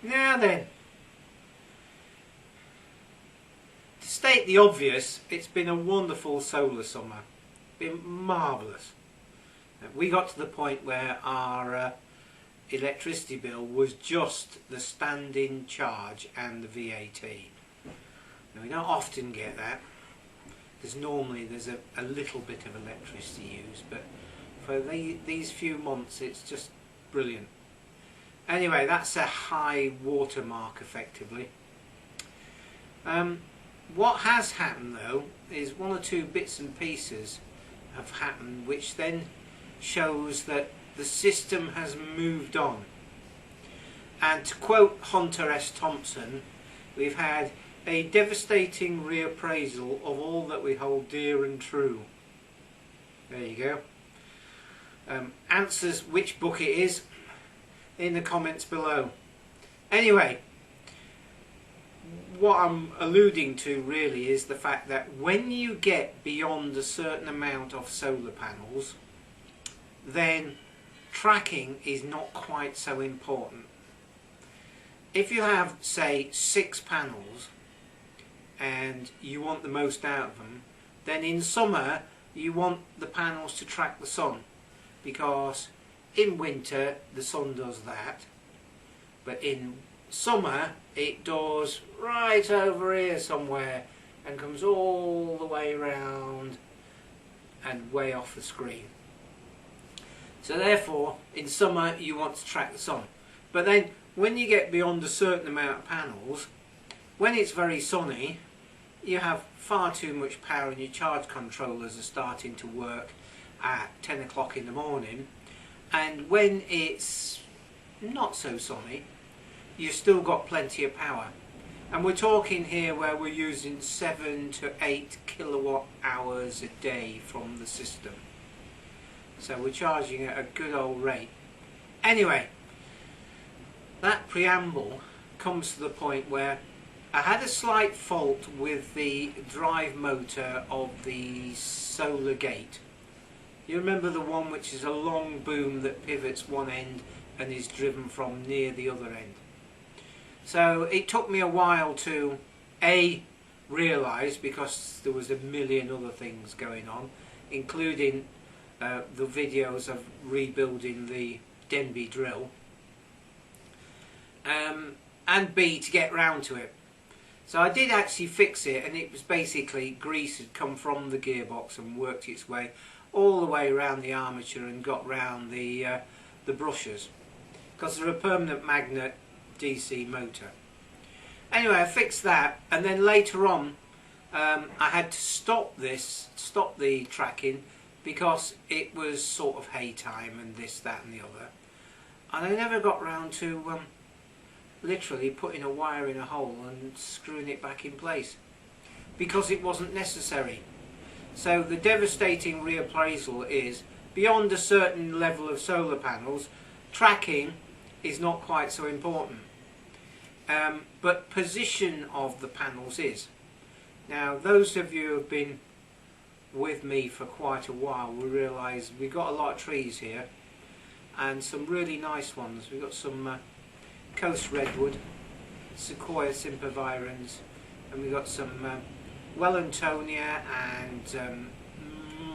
Now then, to state the obvious, it's been a wonderful solar summer. Been marvellous. We got to the point where our electricity bill was just the standing charge and the VAT. Now, we don't often get that, because normally there's a little bit of electricity used, but for these few months it's just brilliant. Anyway, that's a high watermark effectively. What has happened though is one or two bits and pieces have happened which then shows that the system has moved on. And to quote Hunter S. Thompson, we've had a devastating reappraisal of all that we hold dear and true. There you go. Answers which book it is in the comments below. Anyway, what I'm alluding to really is the fact that when you get beyond a certain amount of solar panels, then tracking is not quite so important. If you have, say, 6 panels and you want the most out of them, then in summer you want the panels to track the sun, because in winter the sun does that, but in summer it does right over here somewhere and comes all the way round and way off the screen. So therefore in summer you want to track the sun. But then when you get beyond a certain amount of panels, when it's very sunny, you have far too much power and your charge controllers are starting to work at 10 o'clock in the morning, and when it's not so sunny you've still got plenty of power. And we're talking here where we're using 7 to 8 kilowatt hours a day from the system, so we're charging at a good old rate. Anyway, that preamble comes to the point where I had a slight fault with the drive motor of the solar gate. You remember the one which is a long boom that pivots one end and is driven from near the other end. So it took me a while to realise, because there was a million other things going on, including the videos of rebuilding the Denby drill, and B, to get round to it. So I did actually fix it, and it was basically grease had come from the gearbox and worked its way all the way around the armature and got round the brushes, because they're a permanent magnet DC motor. Anyway, I fixed that, and then later on I had to stop the tracking, because it was sort of hay time and this, that and the other, and I never got round to literally putting a wire in a hole and screwing it back in place, because it wasn't necessary. So the devastating reappraisal is, beyond a certain level of solar panels, tracking is not quite so important, but position of the panels is. Now those of you who have been with me for quite a while will realise we've got a lot of trees here, and some really nice ones. We've got some coast redwood, Sequoia sempervirens, and we've got some Wellingtonia and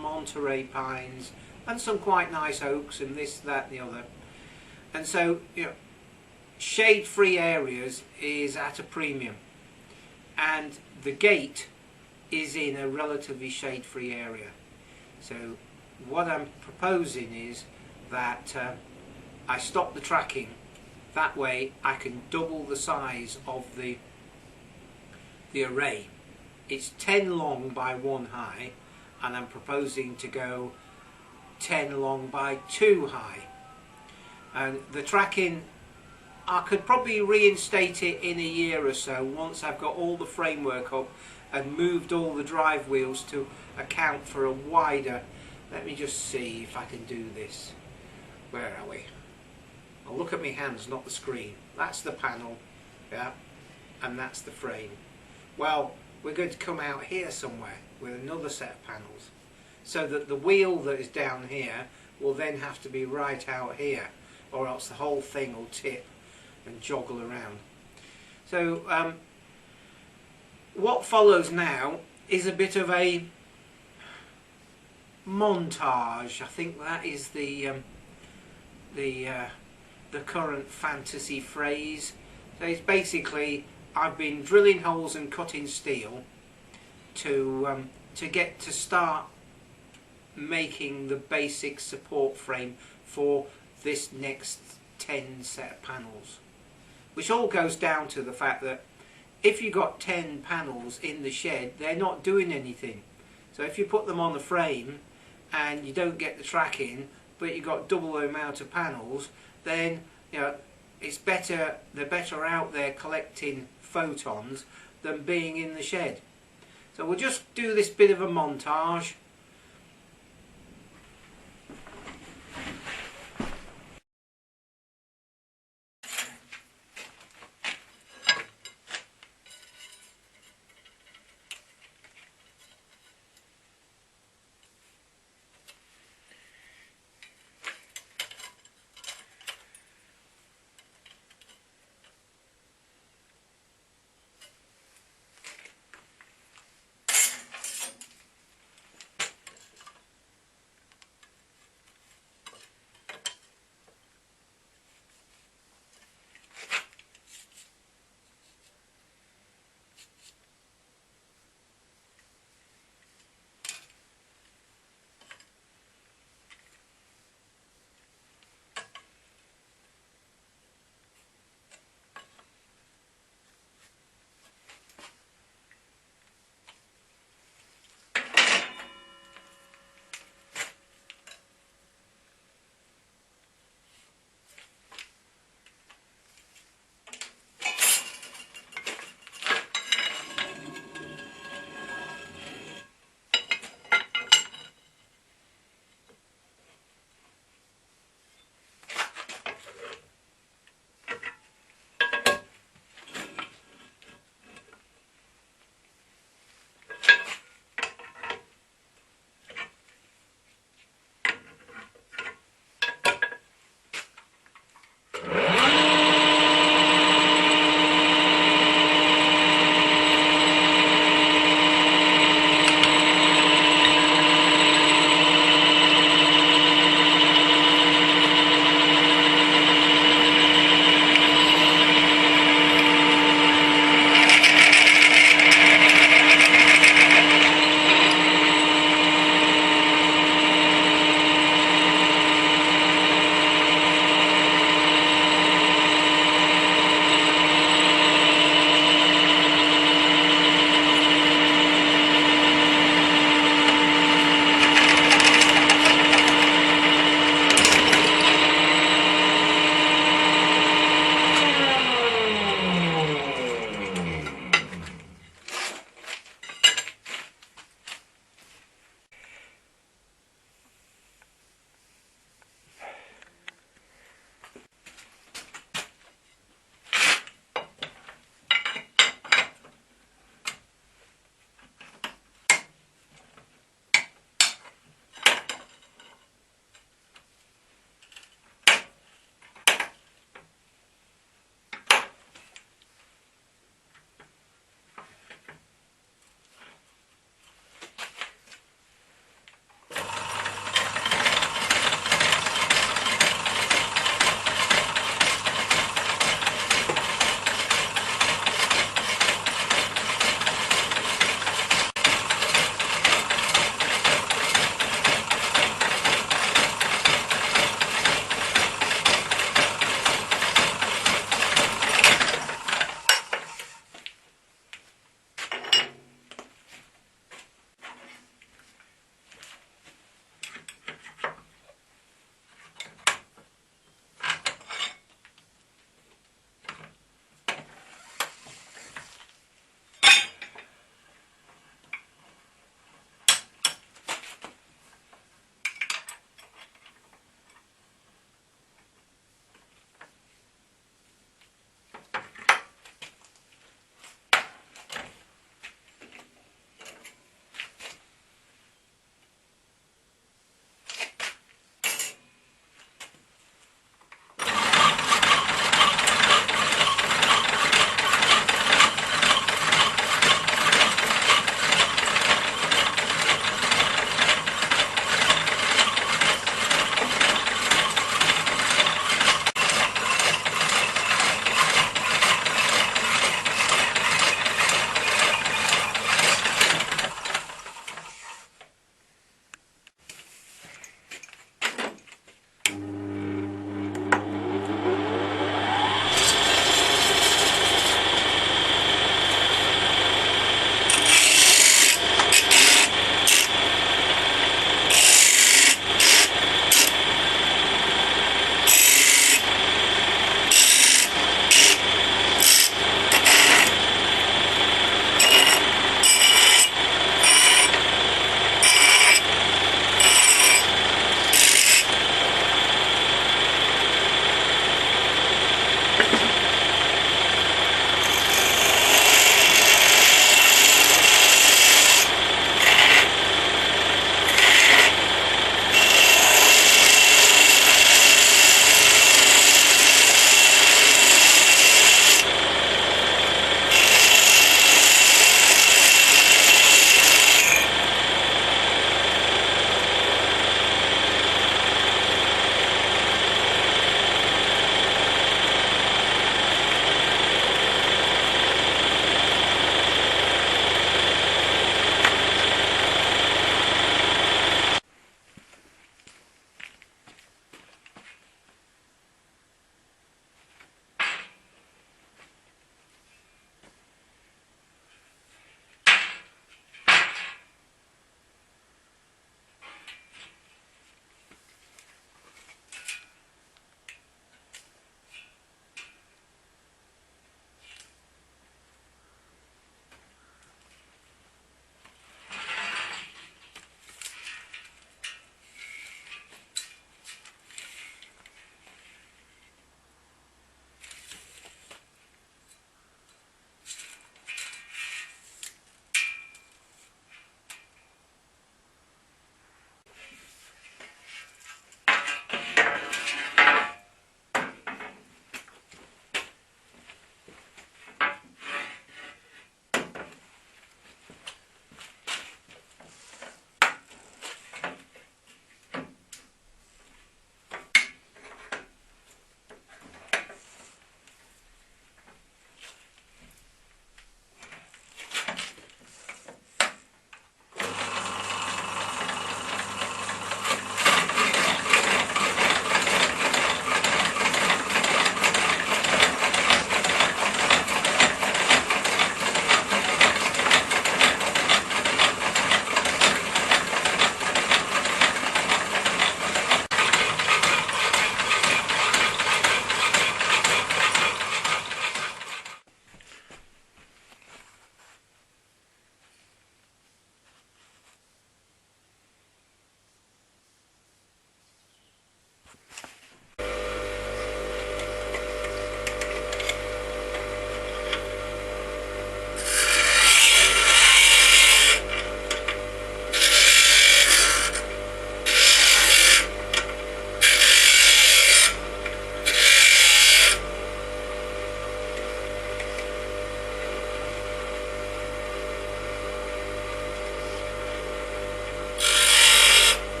Monterey pines, and some quite nice oaks and this, that and the other. And so, you know, shade-free areas is at a premium, and the gate is in a relatively shade-free area. So what I'm proposing is that I stop the tracking. That way I can double the size of the array. It's 10 long by 1 high, and I'm proposing to go 10 long by 2 high. And the tracking, I could probably reinstate it in a year or so once I've got all the framework up and moved all the drive wheels to account for a wider. Let me just see if I can do this. Where are we? I'll look at my hands, not the screen. That's the panel, yeah, and that's the frame. Well, we're going to come out here somewhere with another set of panels, so that the wheel that is down here will then have to be right out here, or else the whole thing will tip and joggle around. So what follows now is a bit of a montage. I think that is the current fantasy phrase. So it's basically, I've been drilling holes and cutting steel to get to start making the basic support frame for this next 10 set of panels, which all goes down to the fact that if you've got 10 panels in the shed, they're not doing anything. So if you put them on the frame and you don't get the tracking, but you've got double the amount of panels, then you know it's better. They're better out there collecting photons than being in the shed. So we'll just do this bit of a montage.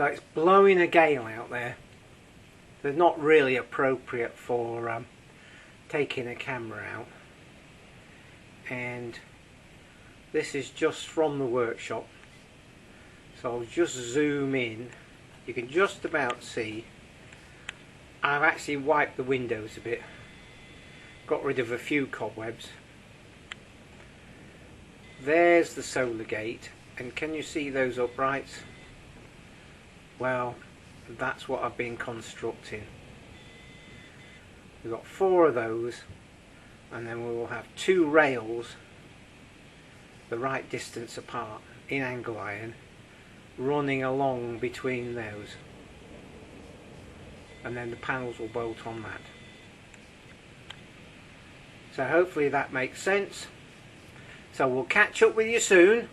So it's blowing a gale out there. They're not really appropriate for taking a camera out. And this is just from the workshop. So I'll just zoom in. You can just about see. I've actually wiped the windows a bit. Got rid of a few cobwebs. There's the solar gate. And can you see those uprights? Well, that's what I've been constructing. We've got 4 of those, and then we will have 2 rails the right distance apart in angle iron running along between those, and then the panels will bolt on that. So hopefully that makes sense. So we'll catch up with you soon.